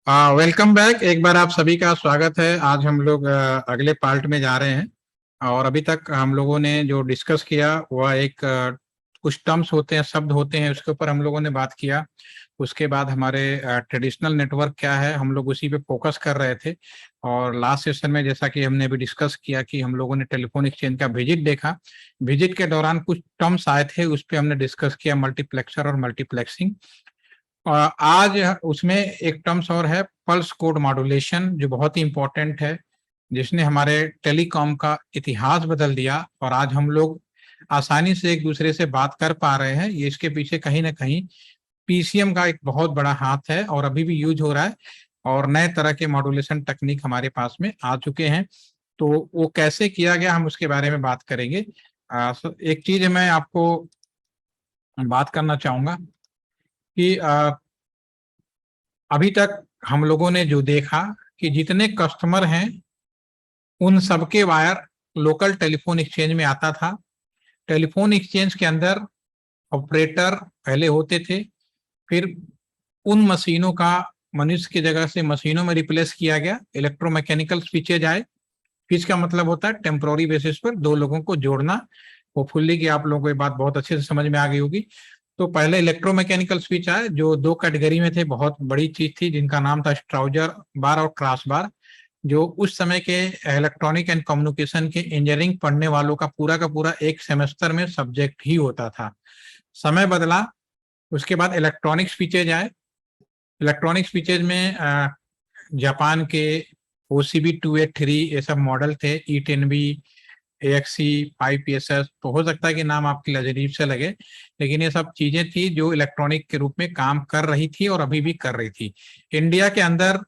Welcome back. एक बार आप सभी का स्वागत है। आज हम लोग अगले पार्ट में जा रहे हैं। और अभी तक हम लोगों ने जो डिस्कस किया वह कुछ टर्म्स होते हैं, शब्द होते हैं, उसके ऊपर हम लोगों ने बात किया। उसके बाद हमारे ट्रेडिशनल नेटवर्क क्या है, हम लोग उसी पे फोकस कर रहे थे। और लास्ट सेशन में जैसा कि हमने अभी डिस्कस किया कि हम लोगों ने टेलीफोन एक्सचेंज का विजिट देखा। विजिट के दौरान कुछ टर्म्स आए थे, उस पर हमने डिस्कस किया, मल्टीप्लेक्सर और मल्टीप्लेक्सिंग। आज उसमें एक टर्म्स और है, पल्स कोड मॉड्यूलेशन, जो बहुत ही इंपॉर्टेंट है, जिसने हमारे टेलीकॉम का इतिहास बदल दिया। और आज हम लोग आसानी से एक दूसरे से बात कर पा रहे हैं। ये इसके पीछे कहीं ना कहीं पीसीएम का एक बहुत बड़ा हाथ है और अभी भी यूज हो रहा है। और नए तरह के मॉड्यूलेशन टेक्निक हमारे पास में आ चुके हैं। तो वो कैसे किया गया, हम उसके बारे में बात करेंगे। एक चीज मैं आपको बात करना चाहूंगा कि अभी तक हम लोगों ने जो देखा कि जितने कस्टमर हैं उन सबके वायर लोकल टेलीफोन एक्सचेंज में आता था। टेलीफोन एक्सचेंज के अंदर ऑपरेटर पहले होते थे, फिर उन मशीनों का मनुष्य की जगह से मशीनों में रिप्लेस किया गया। इलेक्ट्रोमैकेनिकल स्विचेज आए। स्विच का मतलब होता है टेम्पोररी बेसिस पर दो लोगों को जोड़ना। होपफुली कि आप लोगों को ये बात बहुत अच्छे से समझ में आ गई होगी। तो पहले इलेक्ट्रोमैकेनिकल स्विच आए जो दो कैटेगरी में थे, बहुत बड़ी चीज थी, जिनका नाम था स्ट्राउजर बार और क्रॉस बार, जो उस समय के इलेक्ट्रॉनिक एंड कम्युनिकेशन के इंजीनियरिंग पढ़ने वालों का पूरा एक सेमेस्टर में सब्जेक्ट ही होता था। समय बदला, उसके बाद इलेक्ट्रॉनिक स्विचेज आए। इलेक्ट्रॉनिक स्विचेज में जापान के OCB283 ये सब मॉडल थे, E10B, AXE, 5PSS। तो हो सकता है कि नाम आपके अजीब से लगे, लेकिन ये सब चीजें थी जो इलेक्ट्रॉनिक के रूप में काम कर रही थी और अभी भी कर रही थी। इंडिया के अंदर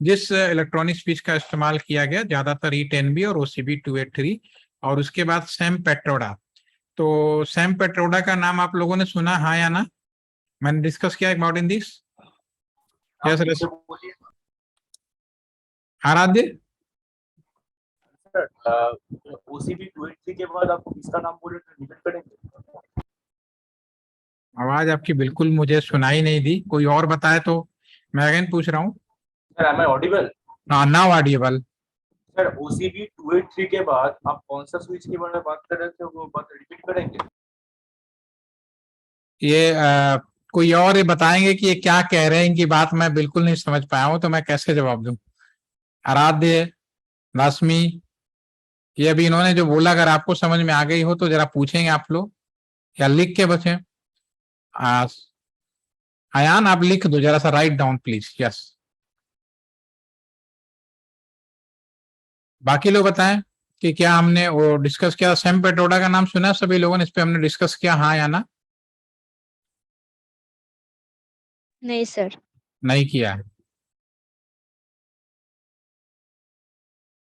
जिस इलेक्ट्रॉनिक स्विच का इस्तेमाल किया गया ज्यादातर E10B और OCB283, और उसके बाद सैम पेट्रोडा। तो सैम पेट्रोडा का नाम आप लोगों ने सुना, हाँ या ना? मैंने डिस्कस किया अबाउट इन दिस। यस, आराध्य। OCB 283 के बाद आपको किसका नाम बोले तो रिपीट करेंगे? आवाज आपकी बिल्कुल मुझे सुनाई नहीं दी, कोई और बताए तो। मैं अगेन पूछ रहा हूँ। Sir am I audible? Now audible. Sir OCB 283 के बाद आप कौन सा स्विच के बारे में बात कर रहे थे, वो बात रिपीट करेंगे? ये कोई और ये बताएंगे कि ये क्या कह रहे हैं, इनकी बात मैं बिल्कुल नहीं समझ पाया हूं, तो मैं कैसे जवाब दूं? आराध्य, रश्मि, ये अभी इन्होंने जो बोला अगर आपको समझ में आ गई हो तो जरा पूछेंगे आप लोग, या लिख के बचे। आ, अयान, आप लिख दो जरा सा, राइट डाउन प्लीज। यस, बाकी लोग बताएं कि क्या हमने वो डिस्कस किया। सैम पेट्रोडा का नाम सुना है सभी लोगों ने? इस पे हमने डिस्कस किया, हाँ या ना? नहीं सर। नहीं किया है।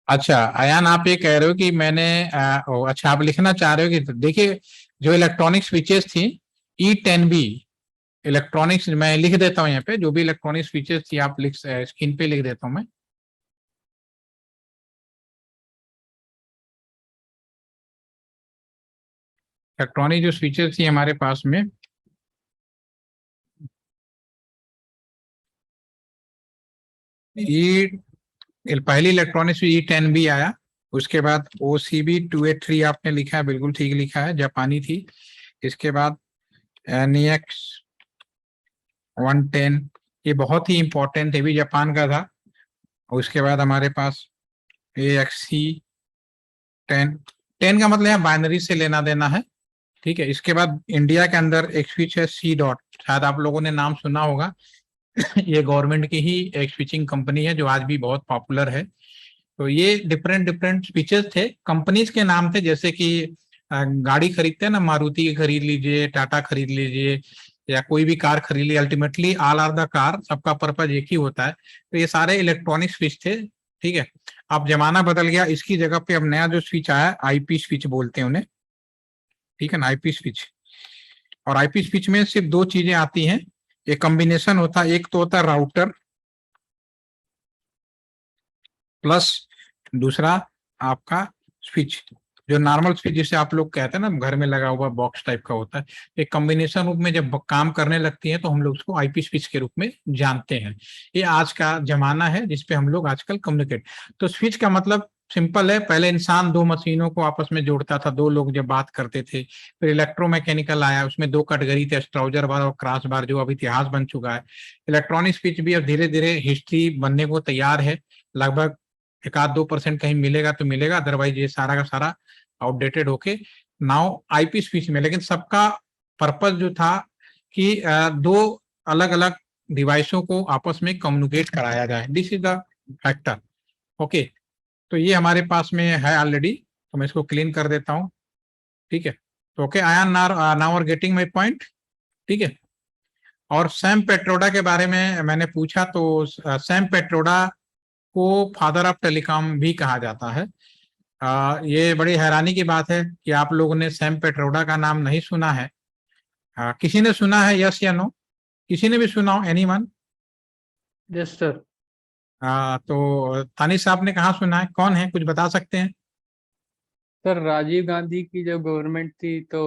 अच्छा अयान, आप ये कह रहे हो कि मैंने अच्छा आप लिखना चाह रहे हो कि देखिए, जो इलेक्ट्रॉनिक स्विचेस थी E10B इलेक्ट्रॉनिक्स, मैं लिख देता हूँ यहाँ पे, जो भी इलेक्ट्रॉनिक स्विचेस थी आप लिख, स्क्रीन पे लिख देता हूँ मैं। इलेक्ट्रॉनिक जो स्विचेस थी हमारे पास में, पहली इलेक्ट्रॉनिक स्विच E10B आया। उसके बाद OCB283 आपने लिखा है, बिल्कुल ठीक लिखा है, जापानी थी। इसके बाद NEX 110, ये बहुत ही इंपॉर्टेंट है, भी जापान का था। उसके बाद हमारे पास AXE 10। 10 का मतलब यहाँ बाइनरी से लेना देना है, ठीक है। इसके बाद इंडिया के अंदर एक स्विच है C.Dot, शायद आप लोगों ने नाम सुना होगा। ये गवर्नमेंट की ही एक स्विचिंग कंपनी है जो आज भी बहुत पॉपुलर है। तो ये डिफरेंट डिफरेंट स्विचेस थे, कंपनीज के नाम थे, जैसे कि गाड़ी खरीदते हैं ना, मारुति खरीद लीजिए, टाटा खरीद लीजिए, या कोई भी कार खरीद ली, ultimately all are the car, सबका पर्पज एक ही होता है। तो ये सारे इलेक्ट्रॉनिक स्विच थे, ठीक है। अब जमाना बदल गया, इसकी जगह पे अब नया जो स्विच आया, IP स्विच बोलते हैं उन्हें, ठीक है ना, IP स्विच। और IP स्विच में सिर्फ दो चीजें आती हैं, एक कॉम्बिनेशन होता है, एक तो होता है राउटर प्लस दूसरा आपका स्विच। जो नॉर्मल स्विच जिसे आप लोग कहते हैं ना घर में लगा हुआ बॉक्स टाइप का होता है, एक कॉम्बिनेशन रूप में जब काम करने लगती है तो हम लोग उसको आईपी स्विच के रूप में जानते हैं। ये आज का जमाना है जिसपे हम लोग आजकल कम्युनिकेट। तो स्विच का मतलब सिंपल है, पहले इंसान दो मशीनों को आपस में जोड़ता था, दो लोग जब बात करते थे। फिर इलेक्ट्रोमैकेनिकल आया, उसमें दो कैटेगरी थे, स्ट्राउजर बार और क्रॉस बार, जो अब इतिहास बन चुका है। इलेक्ट्रॉनिक स्विच भी अब धीरे धीरे हिस्ट्री बनने को तैयार है। लगभग 1-2% कहीं मिलेगा तो मिलेगा, अदरवाइज ये सारा का सारा आउटडेटेड होके नाउ आईपी स्विच में। लेकिन सबका पर्पस जो था कि दो अलग अलग डिवाइसों को आपस में कम्युनिकेट कराया जाए। This is the factor. Okay, तो ये हमारे पास में है ऑलरेडी, तो मैं इसको क्लीन कर देता हूँ। ठीक है, तो okay, I am now are getting my point. ठीक है, और सैम पेट्रोडा के बारे में मैंने पूछा, तो सैम पेट्रोडा को फादर ऑफ टेलीकॉम भी कहा जाता है। ये बड़ी हैरानी की बात है कि आप लोगों ने सैम पेट्रोडा का नाम नहीं सुना है। किसी ने सुना है, यस या नो? किसी ने भी सुना हो, एनीवन? Yes sir. तो तानिश साहब ने कहाँ सुना है, कौन है, कुछ बता सकते हैं? सर राजीव गांधी की जब गवर्नमेंट थी तो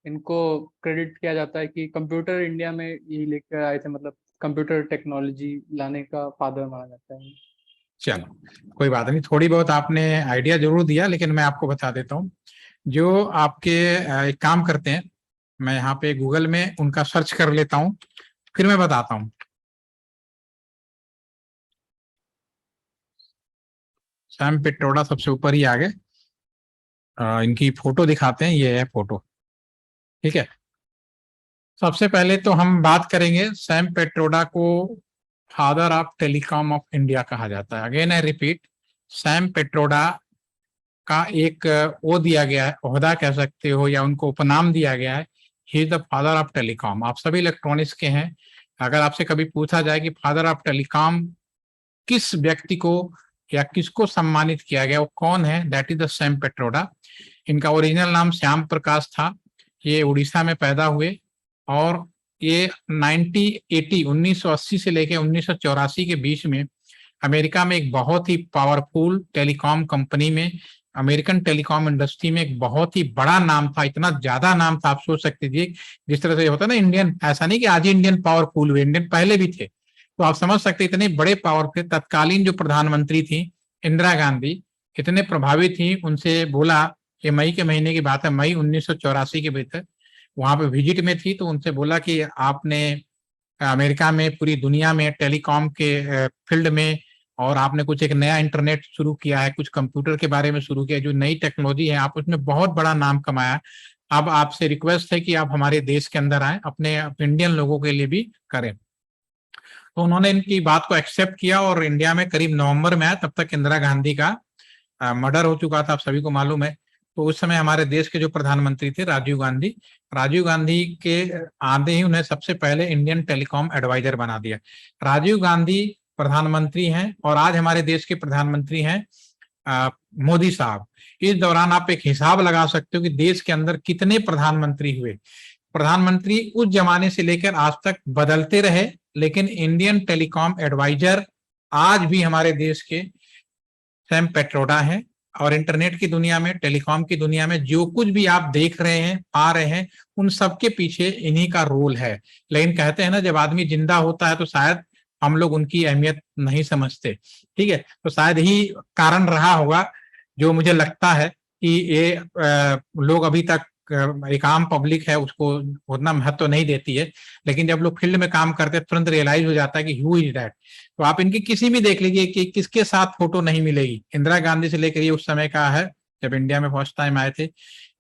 इनको क्रेडिट किया जाता है कि कंप्यूटर इंडिया में यही लेकर आए थे, मतलब कंप्यूटर टेक्नोलॉजी लाने का फादर माना जाता है। चलो कोई बात नहीं, थोड़ी बहुत आपने आइडिया जरूर दिया, लेकिन मैं आपको बता देता हूँ। जो आपके एक काम करते हैं, मैं यहाँ पे गूगल में उनका सर्च कर लेता हूँ, फिर मैं बताता हूँ। सैम पेट्रोडा सबसे ऊपर ही आ गए। इनकी फोटो दिखाते हैं, ये है फोटो। ठीक है, सबसे पहले तो हम बात करेंगे, सैम पेट्रोडा को father of telecom of India कहा जाता है। Again I repeat, Sam Pitroda का एक वो दिया गया है, ओहदा कह सकते हो, या उनको उपनाम दिया गया है, he is the father of telecom. आप सभी इलेक्ट्रॉनिक्स के हैं, अगर आपसे कभी पूछा जाए कि फादर ऑफ टेलीकॉम किस व्यक्ति को या किसको सम्मानित किया गया, वो कौन है, that is the Sam Pitroda. इनका ओरिजिनल नाम श्याम प्रकाश था। ये उड़ीसा में पैदा हुए और ये 1980 से लेकर 1984 के बीच में अमेरिका में एक बहुत ही पावरफुल टेलीकॉम कंपनी में, अमेरिकन टेलीकॉम इंडस्ट्री में एक बहुत ही बड़ा नाम था। इतना ज्यादा नाम था, आप सोच सकते थे जिस तरह से होता है ना इंडियन, ऐसा नहीं कि आज ही इंडियन पावरफुल हुए, इंडियन पहले भी थे। तो आप समझ सकते इतने बड़े पावर थे। तत्कालीन जो प्रधानमंत्री थी इंदिरा गांधी इतने प्रभावित थी, उनसे बोला, ये मई के महीने की बात है, मई 1984 के भीतर वहां पे विजिट में थी, तो उनसे बोला कि आपने अमेरिका में पूरी दुनिया में टेलीकॉम के फील्ड में और आपने कुछ एक नया इंटरनेट शुरू किया है, कुछ कंप्यूटर के बारे में शुरू किया, जो नई टेक्नोलॉजी है, आप उसमें बहुत बड़ा नाम कमाया। अब आपसे रिक्वेस्ट है कि आप हमारे देश के अंदर आए, अपने इंडियन लोगों के लिए भी करें। तो उन्होंने इनकी बात को एक्सेप्ट किया और इंडिया में करीब नवंबर में आया। तब तक इंदिरा गांधी का मर्डर हो चुका था, आप सभी को मालूम है। तो उस समय हमारे देश के जो प्रधानमंत्री थे राजीव गांधी, राजीव गांधी के आते ही उन्हें सबसे पहले इंडियन टेलीकॉम एडवाइजर बना दिया। राजीव गांधी प्रधानमंत्री हैं और आज हमारे देश के प्रधानमंत्री हैं मोदी साहब। इस दौरान आप एक हिसाब लगा सकते हो कि देश के अंदर कितने प्रधानमंत्री हुए। प्रधानमंत्री उस जमाने से लेकर आज तक बदलते रहे, लेकिन इंडियन टेलीकॉम एडवाइजर आज भी हमारे देश के सैम पेट्रोडा है। और इंटरनेट की दुनिया में, टेलीकॉम की दुनिया में जो कुछ भी आप देख रहे हैं, पा रहे हैं, उन सब के पीछे इन्हीं का रोल है। लेकिन कहते हैं ना, जब आदमी जिंदा होता है तो शायद हम लोग उनकी अहमियत नहीं समझते। ठीक है, तो शायद ही कारण रहा होगा, जो मुझे लगता है कि ये लोग अभी तक, एक आम पब्लिक है उसको उतना महत्व नहीं देती है, लेकिन जब लोग फील्ड में काम करते हैं तुरंत रियलाइज हो जाता है कि हु इज दैट। तो आप इनकी किसी भी देख लीजिए कि किसके साथ फोटो नहीं मिलेगी। इंदिरा गांधी से लेकर ये उस समय का है जब इंडिया में फर्स्ट टाइम आए थे।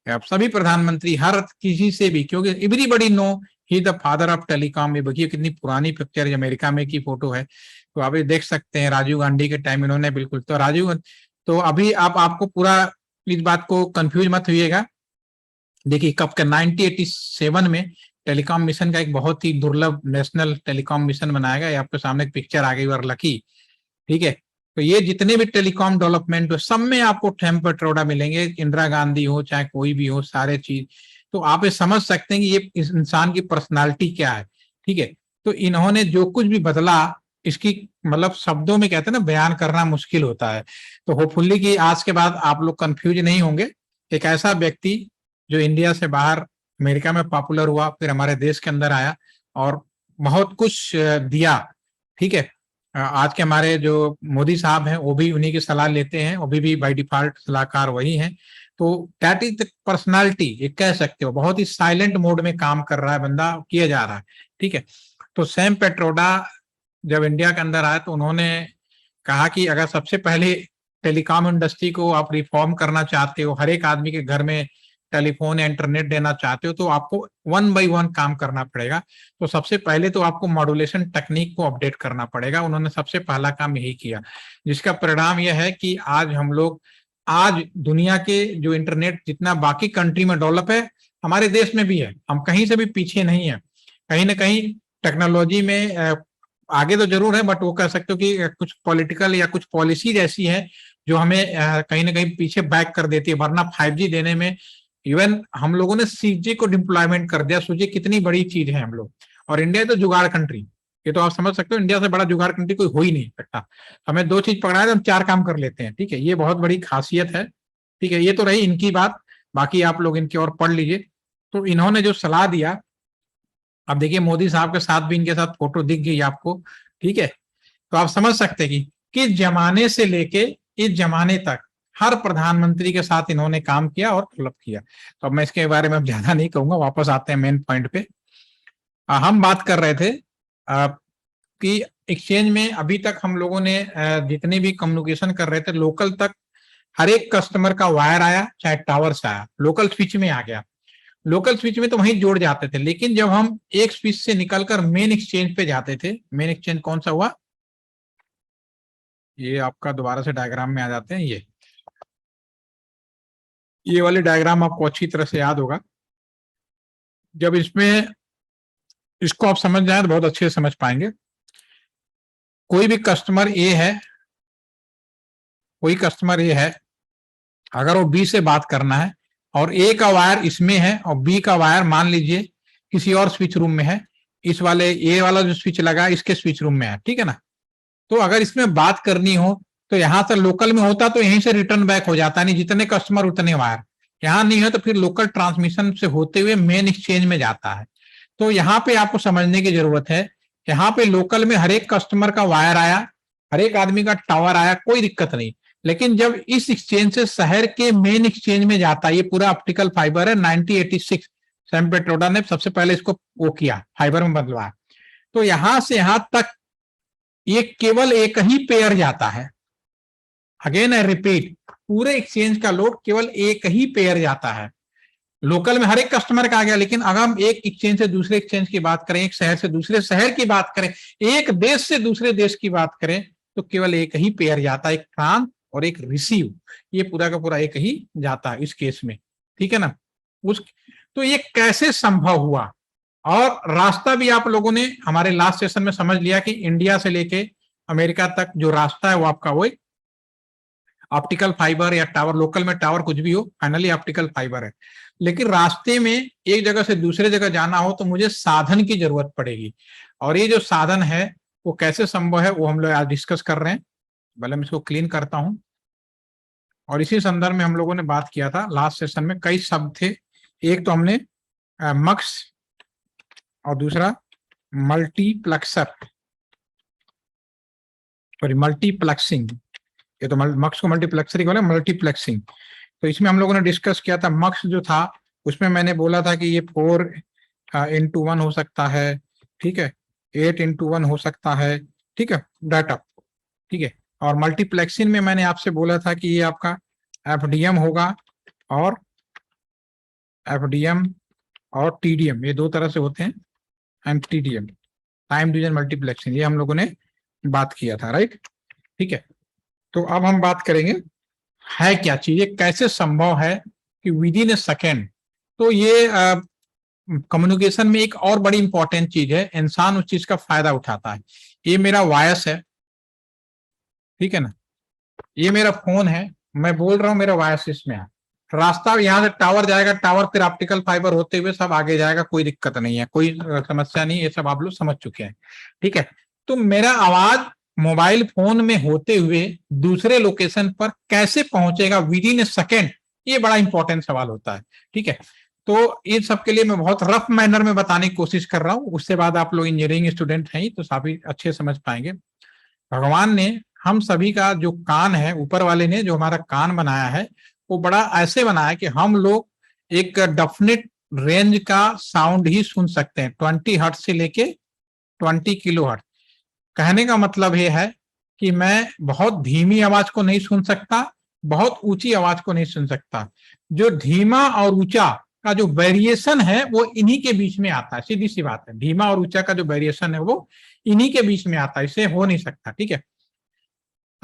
अब सभी प्रधानमंत्री हर किसी से भी, क्योंकि everybody know he the father of telecom. ये देखिए कितनी पुरानी पिक्चर, अमेरिका में की फोटो है, तो आप ये देख सकते हैं राजीव गांधी के टाइम इन्होंने बिल्कुल। तो राजीव, तो अभी आपको पूरा इस बात को कंफ्यूज मत हुइएगा। देखिए कब का 1987 में टेलीकॉम मिशन का एक बहुत ही दुर्लभ नेशनल टेलीकॉम मिशन बनाया गया। आपके सामने एक पिक्चर आ गई और लकी। ठीक है, तो ये जितने भी टेलीकॉम डेवलपमेंट हो सब में आपको सैम पेट्रोडा मिलेंगे, इंदिरा गांधी हो चाहे कोई भी हो, सारे चीज। तो आप ये समझ सकते हैं कि ये इस इंसान की पर्सनालिटी क्या है। ठीक है, तो इन्होंने जो कुछ भी बदला, इसकी मतलब शब्दों में कहते हैं ना, बयान करना मुश्किल होता है। तो होपफुली कि आज के बाद आप लोग कंफ्यूज नहीं होंगे एक ऐसा व्यक्ति जो इंडिया से बाहर अमेरिका में पॉपुलर हुआ, फिर हमारे देश के अंदर आया और बहुत कुछ दिया। ठीक है, आज के हमारे जो मोदी साहब हैं वो भी उन्हीं की सलाह लेते हैं, वो भी बाय डिफॉल्ट सलाहकार वही हैं। तो दैट इज द पर्सनालिटी, ये कह सकते हो। बहुत ही साइलेंट मोड में काम कर रहा है बंदा, किया जा रहा है। ठीक है, तो सैम पेट्रोडा जब इंडिया के अंदर आए तो उन्होंने कहा कि अगर सबसे पहले टेलीकॉम इंडस्ट्री को आप रिफॉर्म करना चाहते हो, हर एक आदमी के घर में टेलीफोन या इंटरनेट देना चाहते हो, तो आपको 1 by 1 काम करना पड़ेगा। तो सबसे पहले तो आपको मॉड्यूलेशन टेक्निक को अपडेट करना पड़ेगा। उन्होंने सबसे पहला काम यही किया, जिसका परिणाम यह है कि आज हम लोग, आज दुनिया के जो इंटरनेट जितना बाकी कंट्री में डेवलप है, हमारे देश में भी है। हम कहीं से भी पीछे नहीं है। कहीं ना कहीं टेक्नोलॉजी में आगे तो जरूर है, बट वो कह सकते हो कि कुछ पॉलिटिकल या कुछ पॉलिसीज ऐसी है जो हमें कहीं ना कहीं पीछे बैक कर देती है। वरना 5G देने में, इवन हम लोगों ने 6G को डिप्लॉयमेंट कर दिया। सोचिए कितनी बड़ी चीज है हम लोग। और इंडिया तो जुगाड़ कंट्री, ये तो आप समझ सकते हो, इंडिया से बड़ा जुगाड़ कंट्री कोई हो ही नहीं सकता। हमें 2 चीज पकड़ा है तो हम 4 काम कर लेते हैं। ठीक है, ये बहुत बड़ी खासियत है। ठीक है, ये तो रही इनकी बात, बाकी आप लोग इनकी और पढ़ लीजिए। तो इन्होंने जो सलाह दिया, अब देखिए मोदी साहब के साथ भी इनके साथ फोटो दिख गई आपको। ठीक है, तो आप समझ सकते हैं कि किस जमाने से लेके इस जमाने तक हर प्रधानमंत्री के साथ इन्होंने काम किया और डेवलप किया। तो अब मैं इसके बारे में अब ज्यादा नहीं कहूंगा, वापस आते हैं मेन पॉइंट पे। हम बात कर रहे थे कि एक्सचेंज में अभी तक हम लोगों ने जितने भी कम्युनिकेशन कर रहे थे लोकल तक, हर एक कस्टमर का वायर आया, चाहे टावर से आया, लोकल स्विच में आ गया। लोकल स्विच में तो वहीं जोड़ जाते थे। लेकिन जब हम एक स्विच से निकलकर मेन एक्सचेंज पे जाते थे, मेन एक्सचेंज कौन सा हुआ, ये आपका दोबारा से डायग्राम में आ जाते हैं। ये वाले डायग्राम आपको अच्छी तरह से याद होगा। जब इसमें इसको आप समझ जाए तो बहुत अच्छे से समझ पाएंगे। कोई भी कस्टमर ए है, कोई कस्टमर ए है, अगर वो बी से बात करना है और ए का वायर इसमें है और बी का वायर मान लीजिए किसी और स्विच रूम में है, इस वाले ए वाला जो स्विच लगा इसके स्विच रूम में है। ठीक है ना, तो अगर इसमें बात करनी हो तो यहां से लोकल में होता तो यहीं से रिटर्न बैक हो जाता, नहीं जितने कस्टमर उतने वायर। यहाँ नहीं है तो फिर लोकल ट्रांसमिशन से होते हुए मेन एक्सचेंज में जाता है। तो यहाँ पे आपको समझने की जरूरत है, यहाँ पे लोकल में हर एक कस्टमर का वायर आया, हर एक आदमी का टावर आया, कोई दिक्कत नहीं। लेकिन जब इस एक्सचेंज से शहर के मेन एक्सचेंज में जाता है, ये पूरा ऑप्टिकल फाइबर है, 1986 सैम पेट्रोडा ने सबसे पहले इसको वो किया, फाइबर में बदलवाया। तो यहां से यहां तक ये केवल एक ही पेयर जाता है। अगेन आई रिपीट, पूरे एक्सचेंज का लोड केवल एक ही पेयर जाता है। लोकल में हर एक कस्टमर का आ गया, लेकिन अगर हम एक एक्सचेंज से दूसरे एक्सचेंज की बात करें, एक शहर से दूसरे शहर की बात करें, एक देश से दूसरे देश की बात करें, तो केवल एक ही पेयर जाता है, एक ट्रांस और एक रिसीव। ये पूरा का पूरा एक ही जाता है इस केस में। ठीक है ना, तो ये कैसे संभव हुआ, और रास्ता भी आप लोगों ने हमारे लास्ट सेशन में समझ लिया कि इंडिया से लेके अमेरिका तक जो रास्ता है वो आपका वो ऑप्टिकल फाइबर या टावर, लोकल में टावर कुछ भी हो, फाइनली ऑप्टिकल फाइबर है। लेकिन रास्ते में एक जगह से दूसरे जगह जाना हो तो मुझे साधन की जरूरत पड़ेगी, और ये जो साधन है वो कैसे संभव है वो हम लोग आज डिस्कस कर रहे हैं। भले मैं इसको क्लीन करता हूं। और इसी संदर्भ में हम लोगों ने बात किया था लास्ट सेशन में, कई शब्द थे। एक तो हमने मक्स और दूसरा मल्टीप्लेक्सर, सॉरी मल्टीप्लेक्सिंग, ये तो मक्स को मल्टीप्लेक्सर ही बोला, मल्टीप्लेक्सिंग। तो इसमें हम लोगों ने डिस्कस किया था, मक्स जो था उसमें मैंने बोला था कि ये 4x1 हो सकता है, ठीक है, 8x1 हो सकता है, ठीक है, डाटा, ठीक है। और मल्टीप्लेक्सिंग में मैंने आपसे बोला था कि ये आपका FDM होगा, और FDM और TDM, ये 2 तरह से होते हैं, and TDM, time division multiplexing, ये हम लोगों ने बात किया था, राइट। ठीक है, तो अब हम बात करेंगे है क्या चीज, ये कैसे संभव है कि विद इन ए सेकेंड। तो ये कम्युनिकेशन में एक और बड़ी इंपॉर्टेंट चीज है, इंसान उस चीज का फायदा उठाता है। ये मेरा वॉयस है, ठीक है ना, ये मेरा फोन है, मैं बोल रहा हूं, मेरा वॉयस इसमें है, रास्ता यहाँ से टावर जाएगा, टावर फिर ऑप्टिकल फाइबर होते हुए सब आगे जाएगा, कोई दिक्कत नहीं है, कोई समस्या नहीं, ये सब आप लोग समझ चुके हैं। ठीक है, तो मेरा आवाज मोबाइल फोन में होते हुए दूसरे लोकेशन पर कैसे पहुंचेगा विद इन ए सेकेंड, ये बड़ा इंपॉर्टेंट सवाल होता है, ठीक है। तो इन सब के लिए मैं बहुत रफ मैनर में बताने की कोशिश कर रहा हूँ, उसके बाद आप लोग इंजीनियरिंग स्टूडेंट हैं तो काफी अच्छे समझ पाएंगे। भगवान ने हम सभी का जो कान है, ऊपर वाले ने जो हमारा कान बनाया है वो बड़ा ऐसे बनाया कि हम लोग एक डेफिनेट रेंज का साउंड ही सुन सकते हैं, 20 हर्ट्ज से लेके 20 किलो हर्ट्ज। कहने का मतलब ये है कि मैं बहुत धीमी आवाज को नहीं सुन सकता, बहुत ऊंची आवाज को नहीं सुन सकता। जो धीमा और ऊंचा का जो वेरिएशन है वो इन्हीं के बीच में आता है, सीधी सी बात है। धीमा और ऊंचा का जो वेरिएशन है वो इन्हीं के बीच में आता है, इससे हो नहीं सकता, ठीक है।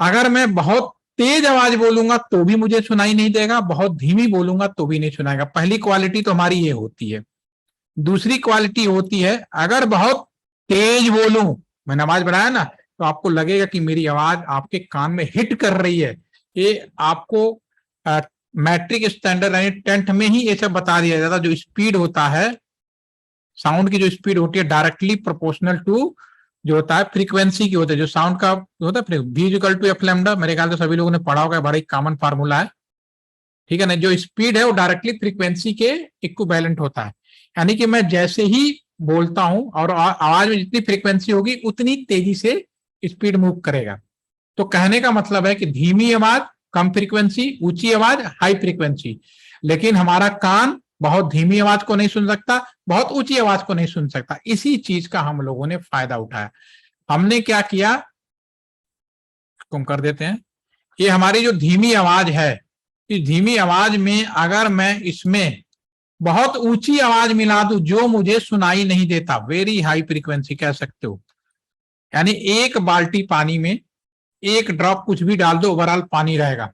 अगर मैं बहुत तेज आवाज बोलूंगा तो भी मुझे सुनाई नहीं देगा, बहुत धीमी बोलूंगा तो भी नहीं सुनाएगा। पहली क्वालिटी तो हमारी ये होती है। दूसरी क्वालिटी होती है, अगर बहुत तेज बोलूं, मैंने आवाज बढ़ाया ना, तो आपको लगेगा कि मेरी आवाज आपके कान में हिट कर रही है। ये आपको मैट्रिक स्टैंडर्ड यानी 10th में ही ये सब बता दिया जाता। जो स्पीड होता है साउंड की, जो स्पीड होती है डायरेक्टली प्रोपोर्शनल टू जो होता है फ्रीक्वेंसी की होता है, जो साउंड का होता है V equal to f lambda, मेरे ख्याल से सभी लोगों ने पढ़ा होगा, बड़ा ही कॉमन फार्मूला है, ठीक है ना। जो स्पीड है वो डायरेक्टली फ्रीक्वेंसी के इक्विवेलेंट होता है, यानी कि मैं जैसे ही बोलता हूं और आवाज में जितनी फ्रीक्वेंसी होगी उतनी तेजी से स्पीड मूव करेगा। तो कहने का मतलब है कि धीमी आवाज कम फ्रीक्वेंसी, ऊंची आवाज हाई फ्रीक्वेंसी। लेकिन हमारा कान बहुत धीमी आवाज को नहीं सुन सकता, बहुत ऊंची आवाज को नहीं सुन सकता। इसी चीज का हम लोगों ने फायदा उठाया। हमने क्या किया, तुम कर देते हैं, ये हमारी जो धीमी आवाज है, इस धीमी आवाज में अगर मैं इसमें बहुत ऊंची आवाज मिला दूं जो मुझे सुनाई नहीं देता, वेरी हाई फ्रीक्वेंसी कह सकते हो, यानी एक बाल्टी पानी में एक ड्रॉप कुछ भी डाल दो ओवरऑल पानी रहेगा,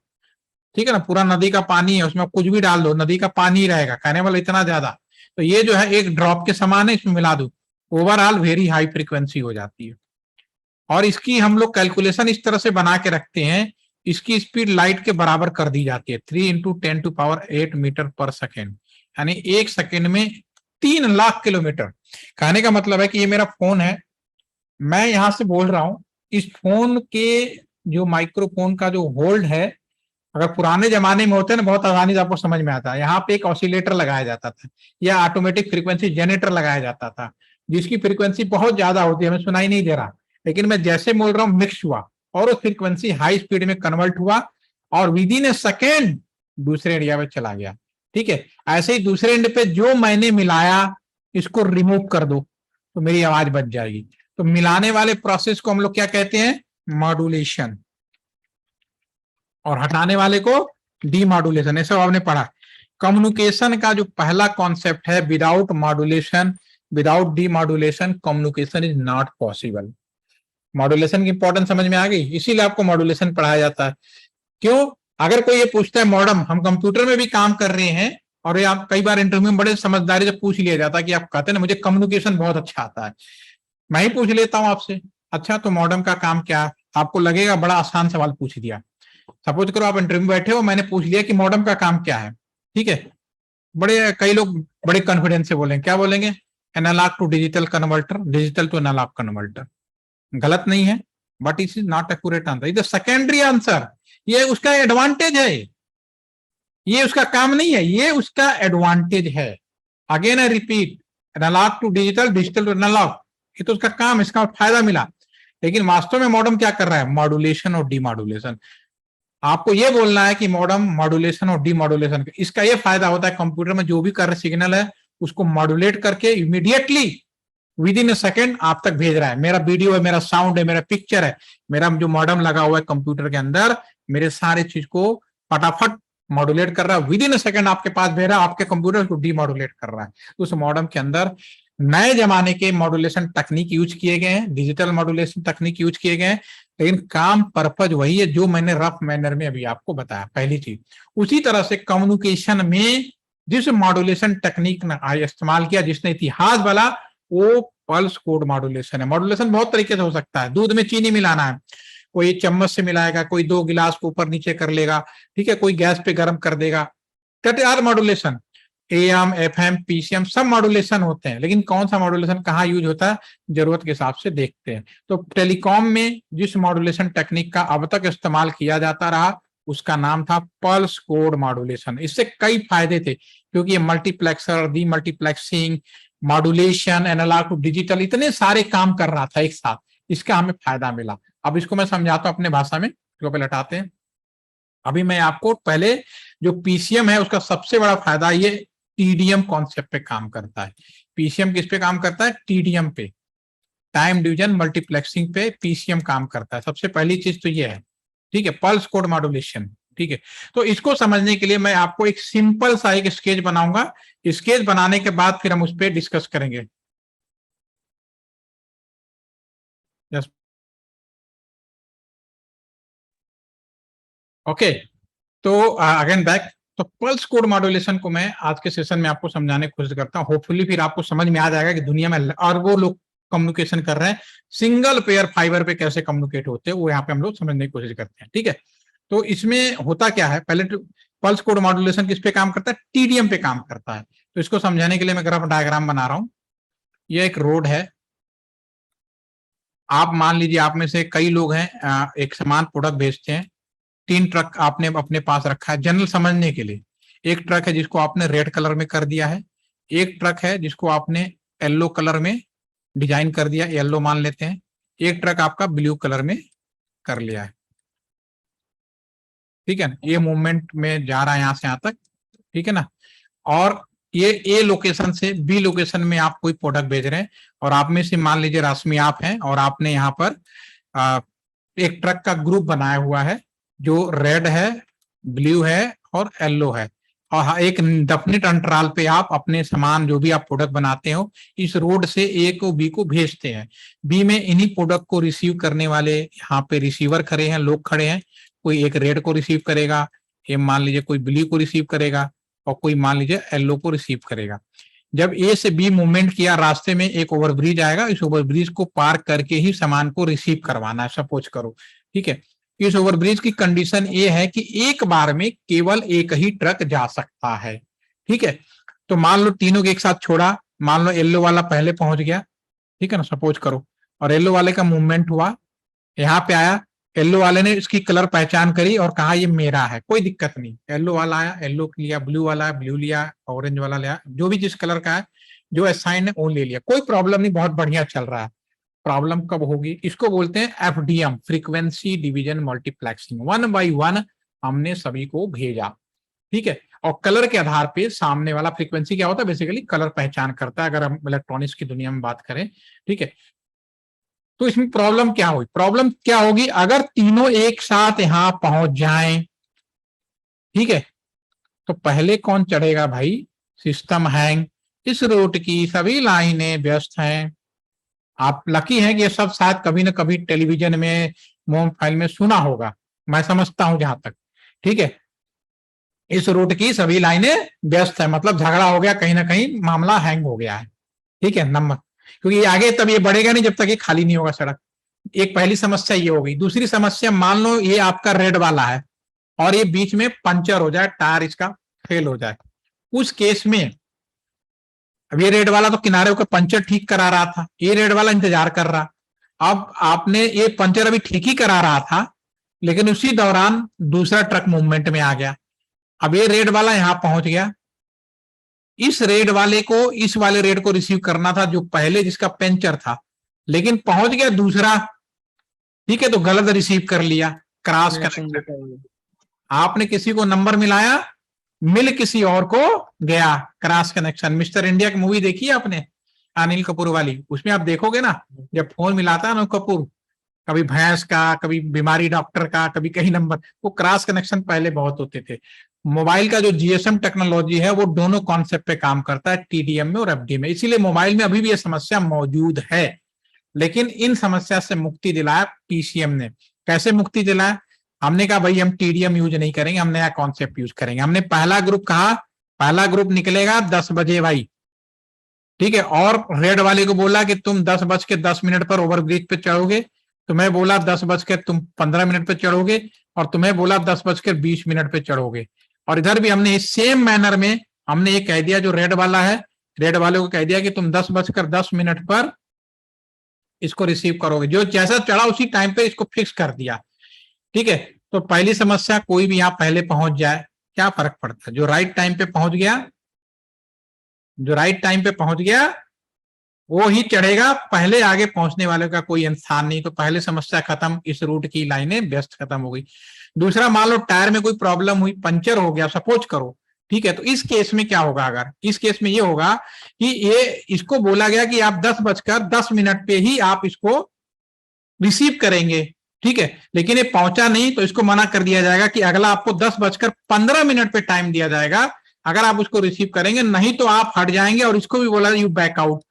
ठीक है ना। पूरा नदी का पानी है, उसमें कुछ भी डाल दो नदी का पानी रहेगा, कहने वाला इतना ज्यादा। तो ये जो है एक ड्रॉप के समान है, इसमें मिला दो, ओवरऑल वेरी हाई फ्रीक्वेंसी हो जाती है। और इसकी हम लोग कैलकुलेशन इस तरह से बना के रखते हैं, इसकी स्पीड लाइट के बराबर कर दी जाती है, 3 × 10⁸ मीटर पर सेकेंड, यानी एक सेकेंड में 3 लाख किलोमीटर। कहने का मतलब है कि ये मेरा फोन है, मैं यहां से बोल रहा हूं, इस फोन के जो माइक्रोफोन का जो होल्ड है, अगर पुराने जमाने में होते ना बहुत आसानी से आपको समझ में आता है, यहाँ पे एक ऑसिलेटर लगाया जाता था या ऑटोमेटिक फ्रीक्वेंसी जनरेटर लगाया जाता था, जिसकी फ्रीक्वेंसी बहुत ज्यादा होती है, हमें सुनाई नहीं दे रहा, लेकिन मैं जैसे बोल रहा हूँ मिक्स हुआ और उस फ्रीक्वेंसी हाई स्पीड में कन्वर्ट हुआ और विद इन ए सेकेंड दूसरे एरिया में चला गया, ठीक है। ऐसे ही दूसरे एंड पे जो मैंने मिलाया इसको रिमूव कर दो तो मेरी आवाज बच जाएगी। तो मिलाने वाले प्रोसेस को हम लोग क्या कहते हैं, मॉड्यूलेशन, और हटाने वाले को डीमॉड्यूलेशन। ऐसा आपने पढ़ा। कम्युनिकेशन का जो पहला कॉन्सेप्ट है, without modulation, without demodulation communication is not possible. Modulation की इंपॉर्टेंस समझ में आ गई, इसीलिए आपको मॉड्यूलेशन पढ़ाया जाता है। क्यों, अगर कोई ये पूछता है मॉडम, हम कंप्यूटर में भी काम कर रहे हैं, और ये आप कई बार इंटरव्यू में बड़े समझदारी से पूछ लिया जाता है कि आप कहते हैं ना मुझे कम्युनिकेशन बहुत अच्छा आता है, मैं ही पूछ लेता हूं आपसे, अच्छा तो मॉडम का काम क्या है, आपको लगेगा बड़ा आसान सवाल पूछ दिया। सपोज करो आप इंटरव्यू में बैठे हो, मैंने पूछ लिया कि मॉडम का काम क्या है, ठीक है, बड़े कई लोग बड़े कॉन्फिडेंस से बोलेंगे, क्या बोलेंगे, analogue to digital converter, digital to analogue converter. गलत नहीं है, but it is not accurate answer, it is secondary answer. ये उसका एडवांटेज है, ये उसका काम नहीं है, ये उसका एडवांटेज है। Again I repeat, analogue to digital, digital to analogue, ये तो उसका काम, इसका फायदा मिला। लेकिन वास्तव में मॉडम क्या कर रहा है, मॉड्यूलेशन और डीमॉड्यूलेशन। आपको ये बोलना है कि मॉडम मॉड्यूलेशन और डीमॉड्यूलेशन, इसका ये फायदा होता है कंप्यूटर में जो भी कर सिग्नल है उसको मॉड्यूलेट करके immediately with in A second आप तक भेज रहा है। मेरा वीडियो है, मेरा साउंड है, मेरा पिक्चर है, मेरा जो मॉडम लगा हुआ है कंप्यूटर के अंदर, मेरे सारे चीज को फटाफट मॉड्यूलेट कर रहा है, विद इन ए सेकेंड आपके पास भेज रहा है, आपके कंप्यूटर को डीमॉड्यूलेट कर रहा है। तो उस मॉडम के अंदर नए जमाने के मॉड्यूलेशन तकनीक यूज किए गए हैं, डिजिटल मॉड्यूलेशन तकनीक यूज किए गए हैं, लेकिन काम पर्पज वही है जो मैंने रफ मैनर में अभी आपको बताया, पहली चीज। उसी तरह से कम्युनिकेशन में जिस मॉड्यूलेशन टेक्निक ने इस्तेमाल किया, जिसने इतिहास बना, वो पल्स कोड मॉड्यूलेशन है। मॉड्यूलेशन बहुत तरीके से हो सकता है, दूध में चीनी मिलाना है, कोई चम्मच से मिलाएगा, कोई 2 गिलास को ऊपर नीचे कर लेगा, ठीक है, कोई गैस पे गर्म कर देगा, that are modulation. AM, FM, PCM सब मॉड्यूलेशन होते हैं, लेकिन कौन सा मॉड्यूलेशन कहाँ यूज होता है जरूरत के हिसाब से देखते हैं। तो टेलीकॉम में जिस मॉड्यूलेशन टेक्निक का अब तक इस्तेमाल किया जाता रहा उसका नाम था पल्स कोड मॉड्यूलेशन। इससे कई फायदे थे, क्योंकि ये multiplexer, demultiplexing, modulation, analogue to digital, इतने सारे काम कर रहा था एक साथ, इसका हमें फायदा मिला। अब इसको मैं समझाता हूं अपने भाषा में, इसको पहले हटाते हैं। अभी मैं आपको पहले जो पीसीएम है उसका सबसे बड़ा फायदा, ये टीडीएम कॉन्सेप्ट पे काम करता है। पीसीएम किस पे काम करता है? टीडीएम पे, टाइम डिवीजन मल्टीप्लेक्सिंग पे पीसीएम काम करता है। सबसे पहली चीज तो ये है, ठीक है, पल्स कोड मॉड्यूलेशन। ठीक है, तो इसको समझने के लिए मैं आपको एक सिंपल सा एक स्केच बनाऊंगा। स्केच बनाने के बाद फिर हम उस पर डिस्कस करेंगे। Yes, okay. तो अगेन बैक, तो पल्स कोड मॉड्यूलेशन को मैं आज के सेशन में आपको समझाने की कोशिश करता हूं। होपफुली फिर आपको समझ में आ जाएगा कि दुनिया में और वो लोग कम्युनिकेशन कर रहे हैं, सिंगल पेयर फाइबर पे कैसे कम्युनिकेट होते हैं, वो यहाँ पे हम लोग समझने की कोशिश करते हैं। ठीक है, तो इसमें होता क्या है, पहले तो पल्स कोड मॉड्यूलेशन किस पे काम करता है? टीडीएम पे काम करता है। तो इसको समझाने के लिए मैं ग्राफ डायग्राम बना रहा हूं। ये एक रोड है, आप मान लीजिए आप में से कई लोग हैं, एक समान प्रोडक्ट बेचते हैं। 3 ट्रक आपने अपने पास रखा है जनरल समझने के लिए। एक ट्रक है जिसको आपने रेड कलर में कर दिया है, एक ट्रक है जिसको आपने येलो कलर में डिजाइन कर दिया, येलो मान लेते हैं, एक ट्रक आपका ब्लू कलर में कर लिया है। ठीक है ना, ये मूवमेंट में जा रहा है यहां से यहां तक। ठीक है ना, और ये ए लोकेशन से बी लोकेशन में आप कोई प्रोडक्ट भेज रहे हैं, और आप में से मान लीजिए राशमी आप हैं, और आपने यहाँ पर एक ट्रक का ग्रुप बनाया हुआ है जो रेड है, ब्लू है और येलो है, और एक डेफिनेट अंतराल पे आप अपने सामान जो भी आप प्रोडक्ट बनाते हो इस रोड से ए को बी को भेजते हैं। बी में इन्हीं प्रोडक्ट को रिसीव करने वाले यहाँ पे रिसीवर खड़े हैं, लोग खड़े हैं। कोई एक रेड को रिसीव करेगा, ये मान लीजिए कोई ब्लू को रिसीव करेगा, और कोई मान लीजिए येलो को रिसीव करेगा। जब ए से बी मूवमेंट किया, रास्ते में एक ओवरब्रिज आएगा, इस ओवरब्रिज को पार करके ही सामान को रिसीव करवाना है, सपोज करो। ठीक है, इस ओवरब्रिज की कंडीशन ये है कि एक बार में केवल एक ही ट्रक जा सकता है। ठीक है, तो मान लो तीनों के एक साथ छोड़ा, मान लो येलो वाला पहले पहुंच गया, ठीक है ना, सपोज करो, और येलो वाले का मूवमेंट हुआ, यहाँ पे आया, येलो वाले ने इसकी कलर पहचान करी और कहा ये मेरा है, कोई दिक्कत नहीं। येलो वाला आया, येलो लिया, ब्लू वाला ब्लू लिया, ऑरेंज वाला लिया, जो भी जिस कलर का है जो असाइन है वो ले लिया, कोई प्रॉब्लम नहीं, बहुत बढ़िया चल रहा है। प्रॉब्लम कब होगी? इसको बोलते हैं FDM, frequency division multiplexing. 1 by 1 हमने सभी को भेजा। ठीक है, और कलर के आधार पे सामने वाला, फ्रीक्वेंसी क्या होता है, बेसिकली कलर पहचान करता है, अगर हम इलेक्ट्रॉनिक्स की दुनिया में बात करें। ठीक है, तो इसमें प्रॉब्लम क्या हुई? प्रॉब्लम क्या होगी अगर तीनों एक साथ यहां पहुंच जाएं? ठीक है, तो पहले कौन चढ़ेगा भाई? सिस्टम हैंग, इस रूट की सभी लाइनें व्यस्त हैं। आप लकी हैं कि ये सब शायद कभी ना कभी टेलीविजन में, मोबाइल में सुना होगा, मैं समझता हूं जहां तक। ठीक है, इस रूट की सभी लाइनें व्यस्त है, मतलब झगड़ा हो गया, कहीं ना कहीं मामला हैंग हो गया है। ठीक है, नंबर, क्योंकि ये आगे तब ये बढ़ेगा नहीं जब तक ये खाली नहीं होगा सड़क। एक पहली समस्या ये हो गई। दूसरी समस्या, मान लो ये आपका रेड वाला है और ये बीच में पंचर हो जाए, टायर इसका फेल हो जाए, उस केस में अब ये रेड वाला तो किनारे होकर पंचर ठीक करा रहा था, ये रेड वाला इंतजार कर रहा। अब आपने ये पंचर अभी ठीक ही करा रहा था, लेकिन उसी दौरान दूसरा ट्रक मूवमेंट में आ गया। अब ये रेड वाला यहां पहुंच गया, इस रेड वाले को इस वाले रेड को रिसीव करना था जो पहले जिसका पंचर था, लेकिन पहुंच गया दूसरा। ठीक है, तो गलत रिसीव कर लिया, क्रॉस कनेक्शन। आपने किसी को नंबर मिलाया, मिल किसी और को गया, क्रॉस कनेक्शन। मिस्टर इंडिया की मूवी देखी है आपने, अनिल कपूर वाली? उसमें आप देखोगे ना, जब फोन मिलाता है ना कपूर, कभी भैंस का, कभी बीमारी डॉक्टर का, कभी कहीं नंबर, वो क्रॉस कनेक्शन पहले बहुत होते थे। मोबाइल का जो जीएसएम टेक्नोलॉजी है वो दोनों कॉन्सेप्ट पे काम करता है, टीडीएम में और एफडी में। इसीलिए मोबाइल में अभी भी ये समस्या मौजूद है, लेकिन इन समस्या से मुक्ति दिलाया पीसीएम ने। कैसे मुक्ति दिलाया? हमने कहा भाई हम टीडीएम यूज नहीं करेंगे, हम नया कॉन्सेप्ट यूज करेंगे। हमने पहला ग्रुप कहा, पहला ग्रुप निकलेगा 10 बजे भाई। ठीक है, और रेड वाले को बोला कि तुम 10:10 पर ओवरब्रिज पे चढ़ोगे, तुम्हें बोला 10:15 पे चढ़ोगे, और तुम्हें बोला 10:20 पे चढ़ोगे। और इधर भी हमने सेम मैनर में हमने ये कह दिया, जो रेड वाला है, रेड वाले को कह दिया कि तुम 10:10 पर इसको रिसीव करोगे। जो जैसा चढ़ा उसी टाइम पे इसको फिक्स कर दिया। ठीक है, तो पहली समस्या, कोई भी यहां पहले पहुंच जाए, क्या फर्क पड़ता है? जो राइट टाइम पे पहुंच गया वो ही चढ़ेगा, पहले आगे पहुंचने वाले का कोई इंसान नहीं। तो पहले समस्या खत्म, इस रूट की लाइनें व्यस्त खत्म हो गई। दूसरा, मान लो टायर में कोई प्रॉब्लम हुई, पंचर हो गया, सपोज करो, ठीक है, तो इस केस में क्या होगा? अगर इस केस में ये होगा कि ये इसको बोला गया कि आप 10:10 पे ही आप इसको रिसीव करेंगे, ठीक है, लेकिन ये पहुंचा नहीं, तो इसको मना कर दिया जाएगा कि अगला आपको 10:15 पे टाइम दिया जाएगा, अगर आप उसको रिसीव करेंगे, नहीं तो आप हट जाएंगे। और इसको भी बोला यू बैक आउट।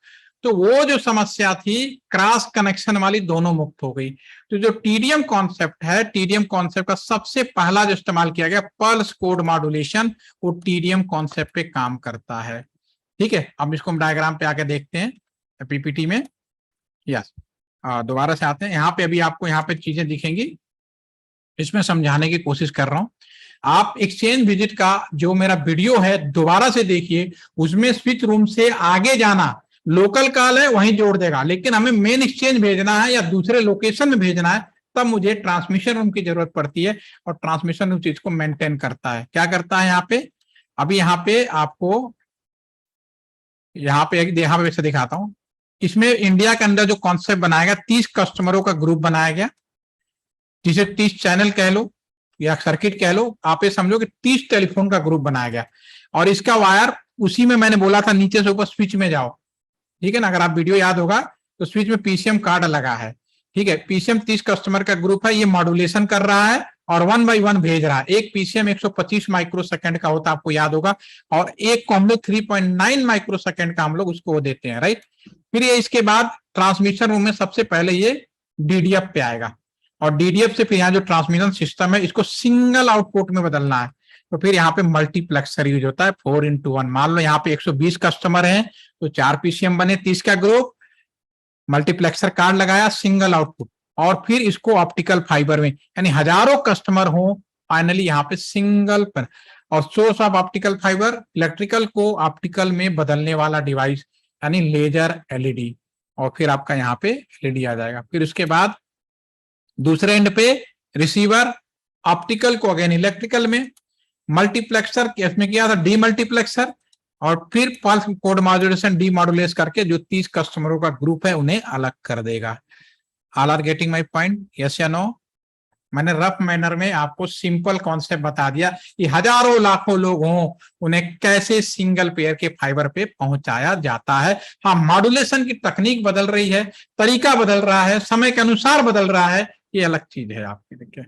तो वो जो समस्या थी क्रॉस कनेक्शन वाली, दोनों मुक्त हो गई। तो जो टीडीएम कॉन्सेप्ट है, टीडीएम कॉन्सेप्ट का सबसे पहला जो इस्तेमाल किया गया पल्स कोड मॉड्यूलेशन, वो टीडीएम कॉन्सेप्ट पे काम करता है। ठीक है, अब इसको हम डायग्राम पे आके देखते हैं पीपीटी में। यस, दोबारा से आते हैं यहाँ पे। अभी आपको यहाँ पे चीजें दिखेंगी, इसमें समझाने की कोशिश कर रहा हूं। आप एक्सचेंज विजिट का जो मेरा वीडियो है दोबारा से देखिए, उसमें स्विच रूम से आगे जाना, लोकल कॉल है वहीं जोड़ देगा, लेकिन हमें मेन एक्सचेंज भेजना है या दूसरे लोकेशन में भेजना है, तब मुझे ट्रांसमिशन रूम की जरूरत पड़ती है। और ट्रांसमिशन रूम चीज को मेंटेन करता है। क्या करता है यहाँ पे? अभी यहाँ पे आपको यहाँ पे वैसे दिखाता हूं। इसमें इंडिया के अंदर जो कॉन्सेप्ट बनाया गया, 30 कस्टमरों का ग्रुप बनाया गया, जिसे 30 चैनल कह लो या सर्किट कह लो, आप ये समझो कि 30 टेलीफोन का ग्रुप बनाया गया। और इसका वायर उसी में मैंने बोला था नीचे से ऊपर स्विच में जाओ, ठीक है ना। अगर आप वीडियो याद होगा तो स्विच में पीसीएम कार्ड लगा है, ठीक है। पीसीएम 30 कस्टमर का ग्रुप है, ये मॉड्यूलेशन कर रहा है और 1 बाय 1 भेज रहा है। एक पीसीएम 125 माइक्रोसेकंड का होता है, आपको याद होगा, और एक को हम लोग 3.9 माइक्रोसेकंड का हम लोग उसको देते हैं, राइट। फिर ये इसके बाद ट्रांसमिशन रूम में सबसे पहले ये डीडीएफ पे आएगा, और डीडीएफ से फिर यहाँ जो ट्रांसमिशन सिस्टम है इसको सिंगल आउटपुट में बदलना है। तो फिर यहाँ पे मल्टीप्लेक्सर यूज होता है 4x1। मान लो यहाँ पे 120 कस्टमर हैं, तो 4 पीसीएम बने, 30 का ग्रुप, मल्टीप्लेक्सर कार्ड लगाया, सिंगल आउटपुट, और फिर इसको ऑप्टिकल फाइबर में, यानी हजारों कस्टमर हो, फाइनली यहाँ पे सिंगल पर। और source of optical fibre, electrical को ऑप्टिकल में बदलने वाला डिवाइस, यानी लेजर एलईडी, और फिर आपका यहाँ पे एलईडी आ जाएगा। फिर उसके बाद दूसरे एंड पे रिसीवर, ऑप्टिकल को अगेन इलेक्ट्रिकल में, मल्टीप्लेक्सर केस में किया था डीमल्टीप्लेक्सर, और फिर पल्स कोड मॉड्यूलेशन डीमॉड्यूलेट करके जो 30 कस्टमरों का ग्रुप है उन्हें अलग कर देगा। All are getting my point? Yes या नो? मैंने रफ मैनर में आपको सिंपल कॉन्सेप्ट बता दिया कि हजारों लाखों लोग हों, उन्हें कैसे सिंगल पेयर के फाइबर पे पहुंचाया जाता है। हाँ, मॉड्यूलेशन की तकनीक बदल रही है, तरीका बदल रहा है, समय के अनुसार बदल रहा है, ये अलग चीज है आपकी। देखिए,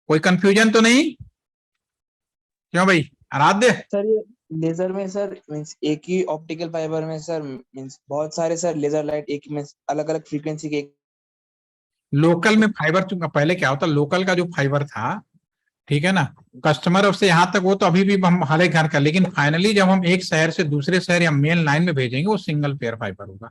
कोई कंफ्यूजन तो नहीं? क्यों भाई आराध्य? सर ये लेजर में सर मींस एक ही ऑप्टिकल फाइबर में सर मींस बहुत सारे सर लेजर लाइट एक में अलग अलग फ्रीक्वेंसी के। लोकल में फाइबर, चूंकि पहले क्या होता, लोकल का जो फाइबर था, ठीक है ना, कस्टमर से यहां तक वो तो अभी भी हम हर एक घर का, लेकिन फाइनली जब हम एक शहर से दूसरे शहर या मेन लाइन में भेजेंगे वो सिंगल पेयर फाइबर होगा।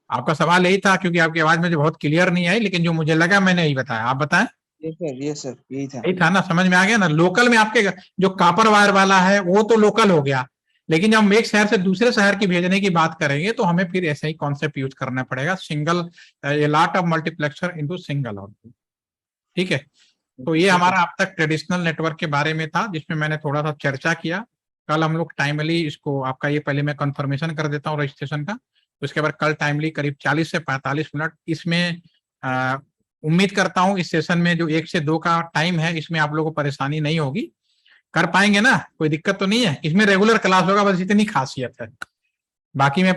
आपका सवाल यही था, क्योंकि आपकी आवाज मुझे बहुत क्लियर नहीं आई, लेकिन जो मुझे लगा मैंने यही बताया। आप बताएं? ये सर यही था। यही था ना, समझ में आ गया ना। लोकल में आपके जो कॉपर वायर वाला है वो तो लोकल हो गया, लेकिन जब हम एक शहर से दूसरे शहर की भेजने की बात करेंगे तो हमें फिर ऐसा ही कॉन्सेप्ट यूज करना पड़ेगा, single lot of multiplexer into single output, ठीक है। तो ये हमारा अब तक ट्रेडिशनल नेटवर्क के बारे में था, जिसमें मैंने थोड़ा सा चर्चा किया। कल हम लोग टाइमली इसको, आपका ये पहले मैं कंफर्मेशन कर देता हूँ रजिस्ट्रेशन का, उसके बाद कल टाइमली करीब 40 से 45 मिनट इसमें उम्मीद करता हूँ इस सेशन में जो 1 से 2 का टाइम है, इसमें आप लोगों को परेशानी नहीं होगी, कर पाएंगे ना, कोई दिक्कत तो नहीं है। इसमें रेगुलर क्लास होगा, बस इतनी खासियत है, बाकी में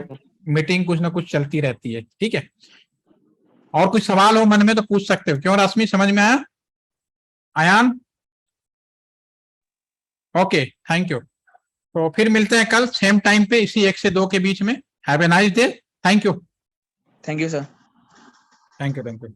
मीटिंग कुछ ना कुछ चलती रहती है, ठीक है। और कुछ सवाल हो मन में तो पूछ सकते हो। क्यों रश्मि, समझ में आया? आयान? Okay, thank you. तो फिर मिलते हैं कल सेम टाइम पे, इसी 1 से 2 के बीच में। Have a nice day. Thank you. Thank you sir. Thank you.